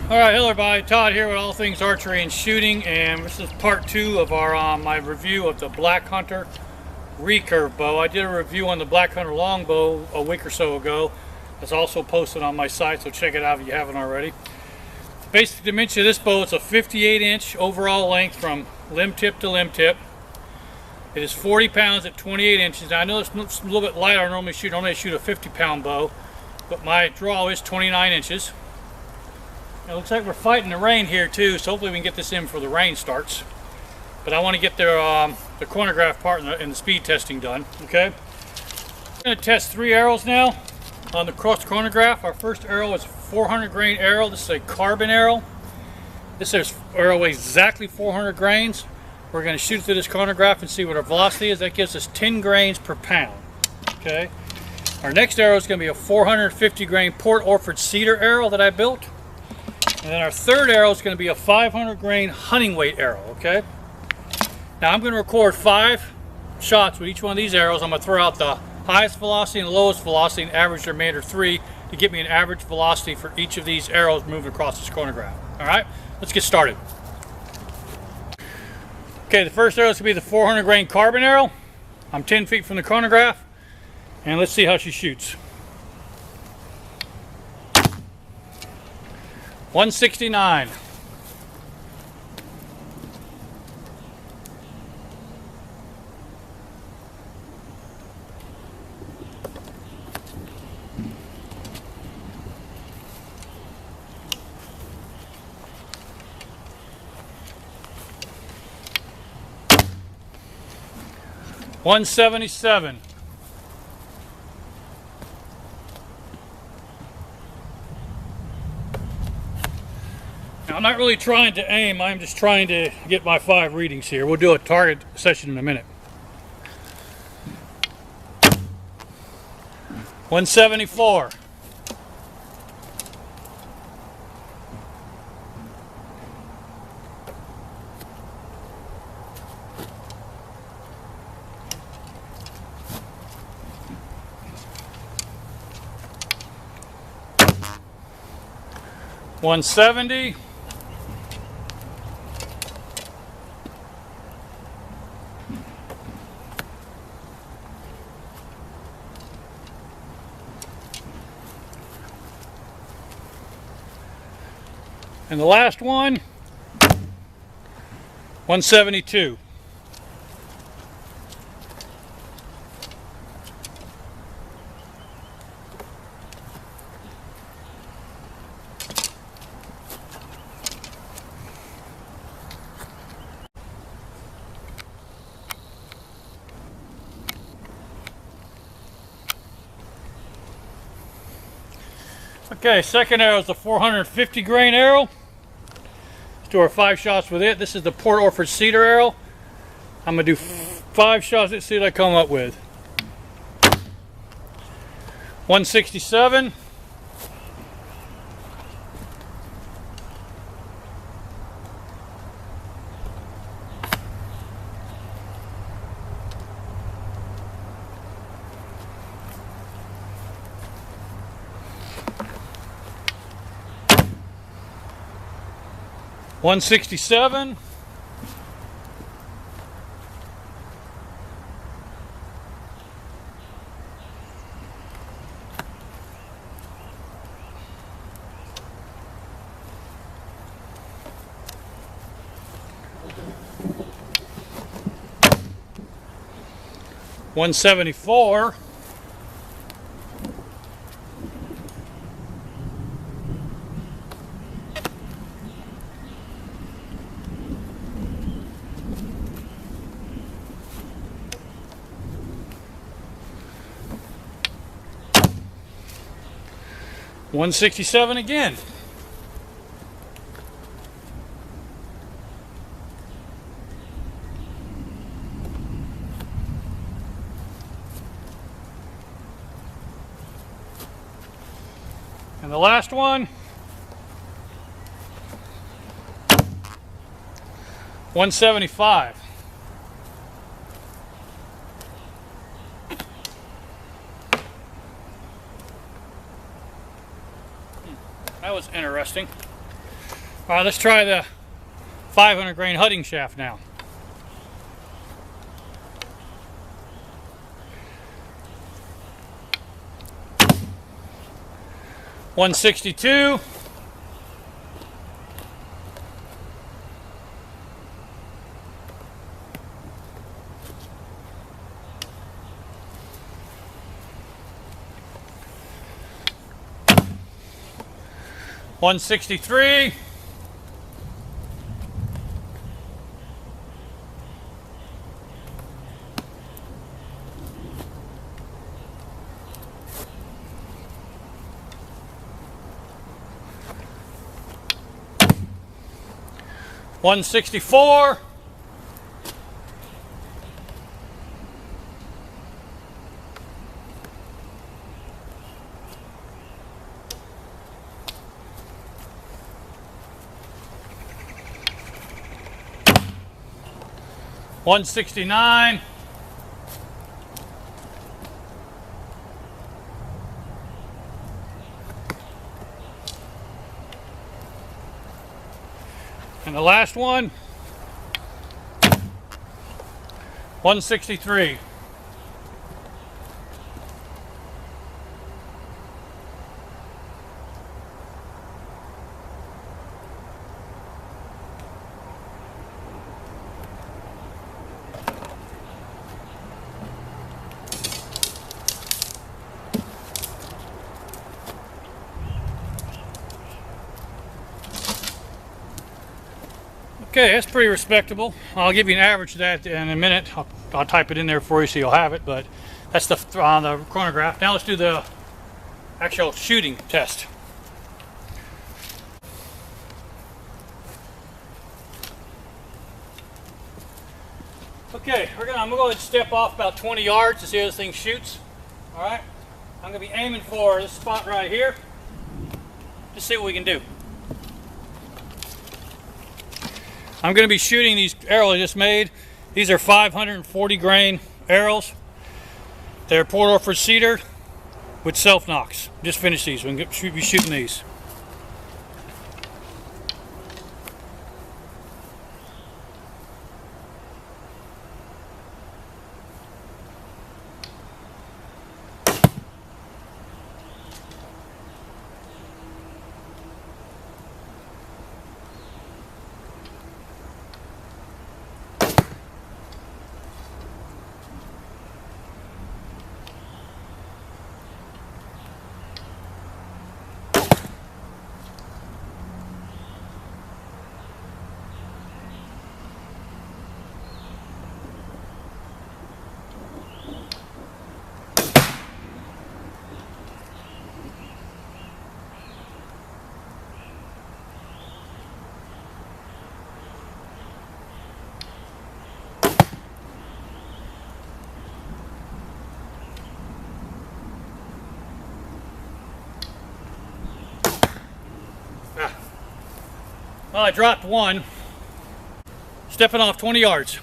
Alright, hello everybody, Todd here with all things archery and shooting, and this is part 2 of our my review of the Black Hunter Recurve bow. I did a review on the Black Hunter longbow a week or so ago. It's also posted on my site, so check it out if you haven't already. Basic dimension of this bow, it's a 58-inch overall length from limb tip to limb tip. It is 40 pounds at 28 inches. Now, I know it's a little bit lighter. I normally shoot a 50-pound bow, but my draw is 29 inches. It looks like we're fighting the rain here too, so hopefully we can get this in before the rain starts. But I want to get the chronograph part and the speed testing done. Okay, I'm going to test 3 arrows now on the chronograph. Our first arrow is a 400 grain arrow. This is a carbon arrow. This arrow weighs exactly 400 grains. We're going to shoot through this chronograph and see what our velocity is. That gives us 10 grains per pound. Okay. Our next arrow is going to be a 450 grain Port Orford cedar arrow that I built. And then our third arrow is going to be a 500 grain hunting weight arrow, okay? Now I'm going to record 5 shots with each one of these arrows. I'm going to throw out the highest velocity and the lowest velocity and average the remainder 3 to get me an average velocity for each of these arrows moving across this chronograph. Alright, let's get started. Okay, the first arrow is going to be the 400 grain carbon arrow. I'm 10 feet from the chronograph, and let's see how she shoots. 169. $177. Now, I'm not really trying to aim, I'm just trying to get my 5 readings here. We'll do a target session in a minute. 174. $170. And the last one, 172. Okay, second arrow is the 450 grain arrow. Let's do our 5 shots with it. This is the Port Orford cedar arrow. I'm going to do 5 shots. Let's see what I come up with. 167. $167. $174. $167 again. And the last one, 175. That was interesting. All right, let's try the 500 grain hutting shaft now. $162. $163. $164. $169. And the last one, $163. Okay, that's pretty respectable. I'll give you an average of that in a minute. I'll type it in there for you so you'll have it, but that's on the chronograph. Now let's do the actual shooting test. Okay, I'm gonna go ahead and step off about 20 yards to see how this thing shoots. All right, I'm gonna be aiming for this spot right here. Just see what we can do. I'm going to be shooting these arrows I just made. These are 540 grain arrows. They're Port Orford cedar with self nocks. Just finished these. We're going to be shooting these. Well, I dropped one, stepping off 20 yards.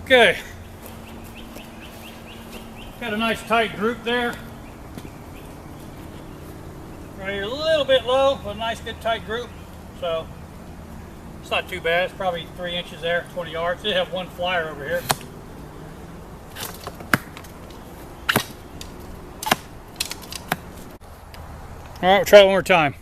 Okay, got a nice tight group there. Right here, a little bit low, but a nice good tight group. So it's not too bad. It's probably 3 inches there, 20 yards. They have one flyer over here. All right, we'll try it one more time.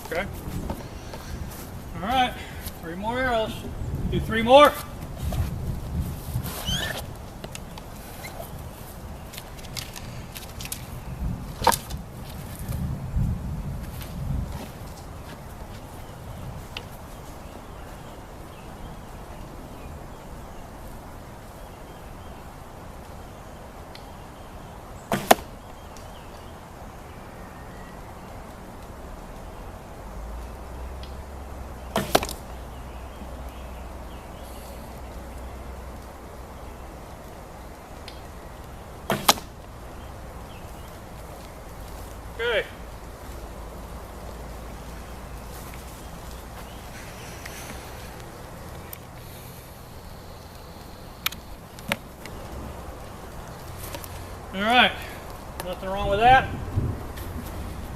Okay. All right, 3 more arrows. Do 3 more. Okay. All right, nothing wrong with that.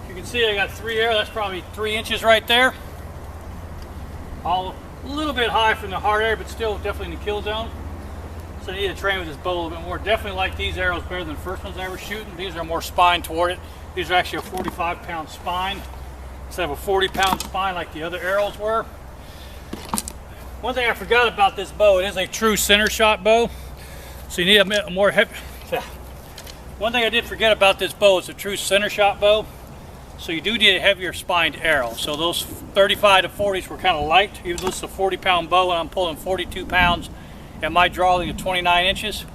You can see I got 3 arrows. That's probably 3 inches right there. All a little bit high from the hard area, but still definitely in the kill zone. So I need to train with this bow a little bit more. Definitely like these arrows better than the first ones I was shooting. These are more spine toward it. These are actually a 45-pound spine instead of a 40-pound spine like the other arrows were. One thing I forgot about this bow, it is a true center shot bow. So you need a more heavy. One thing I did forget about this bow is a true center shot bow. So you do need a heavier spined arrow. So those 35 to 40s were kind of light. Even though this is a 40-pound bow and I'm pulling 42 pounds and my drawing is 29 inches.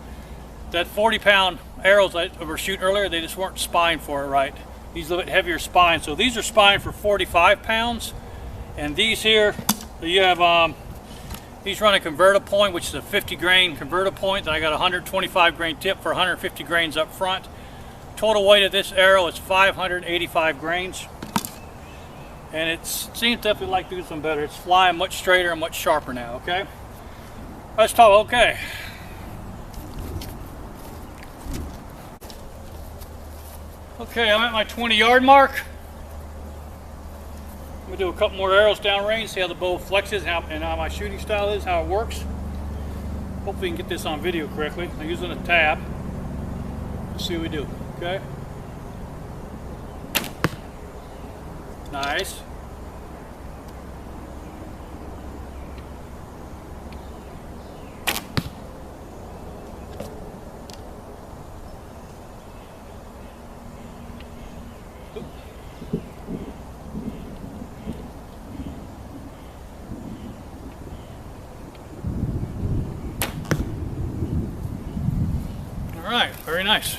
That 40-pound arrows I were shooting earlier, they just weren't spined for it right. These a little bit heavier spine. So these are spined for 45 pounds. And these here, you have, these run a converter point, which is a 50 grain converter point. Then I got a 125 grain tip for 150 grains up front. Total weight of this arrow is 585 grains. And it seems definitely like doing some better. It's flying much straighter and much sharper now, okay? Let's talk, okay. Okay, I'm at my 20-yard mark. I'm gonna do a couple more arrows downrange, see how the bow flexes and how my shooting style is, how it works. Hopefully we can get this on video correctly. I'm using a tab. Let's see what we do, okay? Nice. All right, very nice.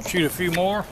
Shoot a few more.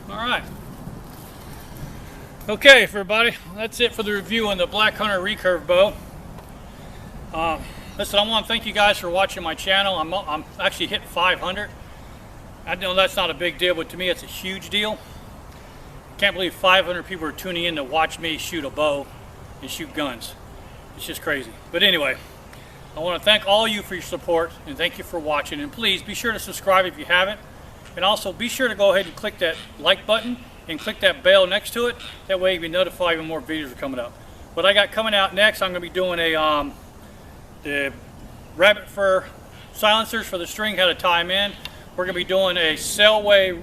All right. Okay, everybody, that's it for the review on the Black Hunter Recurve bow. Listen, I want to thank you guys for watching my channel. I'm actually hitting 500. I know that's not a big deal, but to me it's a huge deal. Can't believe 500 people are tuning in to watch me shoot a bow and shoot guns. It's just crazy. But anyway, I want to thank all of you for your support, and thank you for watching. And please be sure to subscribe if you haven't. And also be sure to go ahead and click that like button and click that bell next to it. That way you'll be notified when more videos are coming up. What I got coming out next, I'm going to be doing the rabbit fur silencers for the string, how to tie them in. We're going to be doing a Selway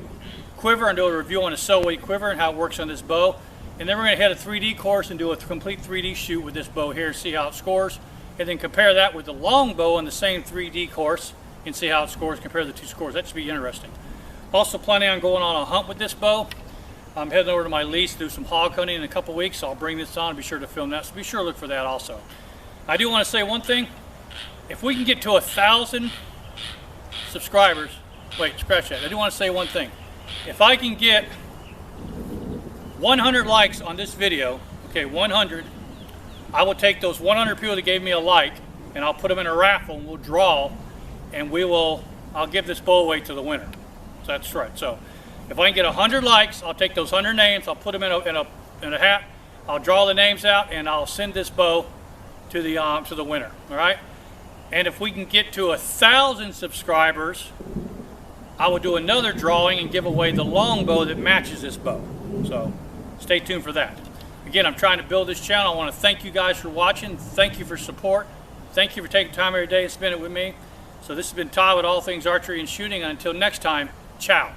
quiver and do a review on a Selway quiver and how it works on this bow. And then we're going to hit a 3D course and do a complete 3D shoot with this bow here and see how it scores. And then compare that with the long bow on the same 3D course and see how it scores, compare the two scores. That should be interesting. Also planning on going on a hunt with this bow. I'm heading over to my lease to do some hog hunting in a couple weeks, so I'll bring this on and be sure to film that. So be sure to look for that also. I do want to say one thing. If we can get to 1,000 subscribers, wait, scratch that. I do want to say one thing. If I can get 100 likes on this video, okay, 100, I will take those 100 people that gave me a like and I'll put them in a raffle and we'll draw and I'll give this bow away to the winner. So that's right. So if I can get 100 likes, I'll take those 100 names, I'll put them in a hat, I'll draw the names out, and I'll send this bow to the winner. All right. And if we can get to 1,000 subscribers, I will do another drawing and give away the long bow that matches this bow. So stay tuned for that. Again, I'm trying to build this channel. I want to thank you guys for watching. Thank you for support. Thank you for taking time every day and spending it with me. So this has been Todd with All Things Archery and Shooting. Until next time, ciao.